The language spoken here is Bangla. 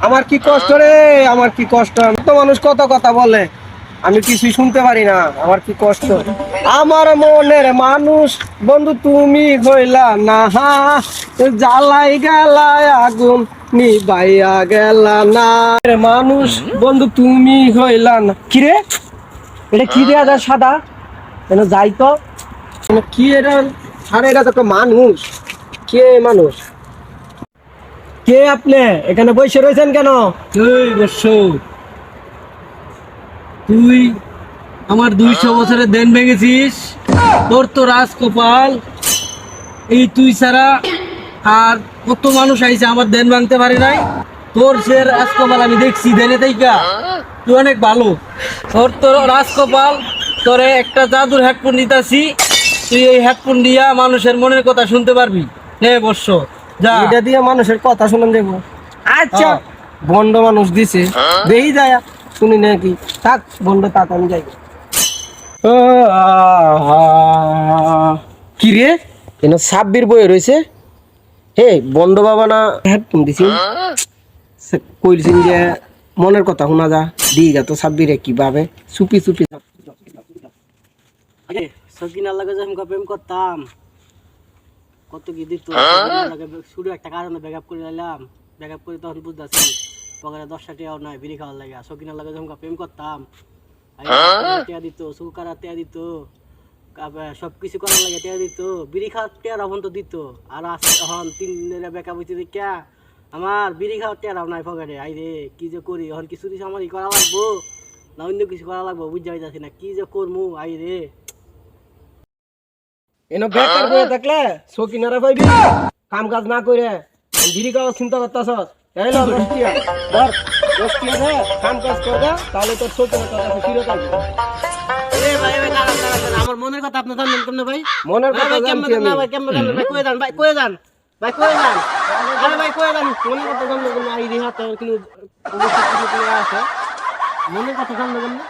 আমার কি কষ্ট রে, আমার কি কষ্ট। তো মানুষ কত কথা বলে, আমি কিছুই শুনতে পারি না। আমার কি কষ্ট, আমার মনের মানুষ বন্ধু তুমি হইলা না, জ্বালাই গেলায় আগুন নিবাইয়া গেলা না। মানুষ বন্ধু তুমি হইলা না। কিরে এটা কি রে, আদা সাদা কেন যাই তো কি এটা? আরে এটা তো একটা মানুষ। কে মানুষ? কে আপনি এখানে বসে রয়েছেন কেন? তুই বৎস, তুই আমার 200 বছরের দেন ভেঙেছিস। তোর তো রাজকপাল, এই তুই ছাড়া আর কত মানুষ আইছে আমার দেন ভাঙতে পারে নাই। তোর সে রাজকপাল আমি দেখছি দেনে তাইকা, তুই অনেক ভালো। তোর তো রাজকপাল, তোরে একটা জাদুর হেডফোন দিতাছি, তুই এই হেডফোন দিয়া মানুষের মনের কথা শুনতে পারবি। নে বৎস যা। এটা দিয়ে মানুষের কথা শুনুন দেবো? আচ্ছা, হ্যাঁ। বন্ড মানুষ দিছে, বেই যায় শুনি নাকি। থাক বন্ড, থাক আমি যাই। কি রে এন সাব্বির বয়ে রয়েছে। হে বন্ড বাবা না হেডফোন দিছি, কইছেন যে মনের কথা শোনা যা দিগা তো সাব্বিরে কিভাবে চুপি চুপি। সকিনার লাগে যখন প্রেম করতাম, কত কি দিত। শুরু একটা কারণে ব্যাকআপ করে নিলাম, ব্যাকআপ করে তখন বুঝতেছি পকেটে 10টা টাকাও নাই বিড়ি খাওয়ার লাগে। সকিনার লাগে যখন প্রেম করতাম, টিয়া দিত, সুকারা টিয়া দিত, সবকিছু করার লাগে টিয়া দিত, বিড়ি খাওয়ার টিয়ার এখন তো দিত। আর এখন 3 দিনের ব্যাকআপ হইতে দেখিয়া আমার বিড়ি খাওয়ার টিয়ারাও নাই পকেটে। আই রে কি যে করি, এখন কিছু কিছু আমার ই করা লাগবো না অন্য কিছু করা লাগবো বুঝতে পারতেছি না কি যে করবো। আই রে এনে বেকার বয়ে থাকলে সকিনারা পাইবি, কাম কাজ না করে বিড়ি খাওয়ার চিন্তা করতেছ। এই লো 10 টিয়া ধর, 10 টিয়া দে, কাম কাজ করবে, তাহলে তোর সকিনা তোর কাছে ফিরে আসবে। এ ভাই ভাই দাঁড়ান দাঁড়ান, আমার মনের কথা আপনি জানেন কেমনে ভাই? মনের কথা ভাই জানছি কেমনে আমি। না ভাই কেমনে জানেন ভাই? কয়ে যান ভাই, কয়ে যান ভাই, কয়ে যান। আরে ভাই কয়ে যান, মনের কথা জানলে কোনো আইডি হাতে কিন্তু অবশ্যই কিছু আছে। মনের কথা জানলে কেমনে?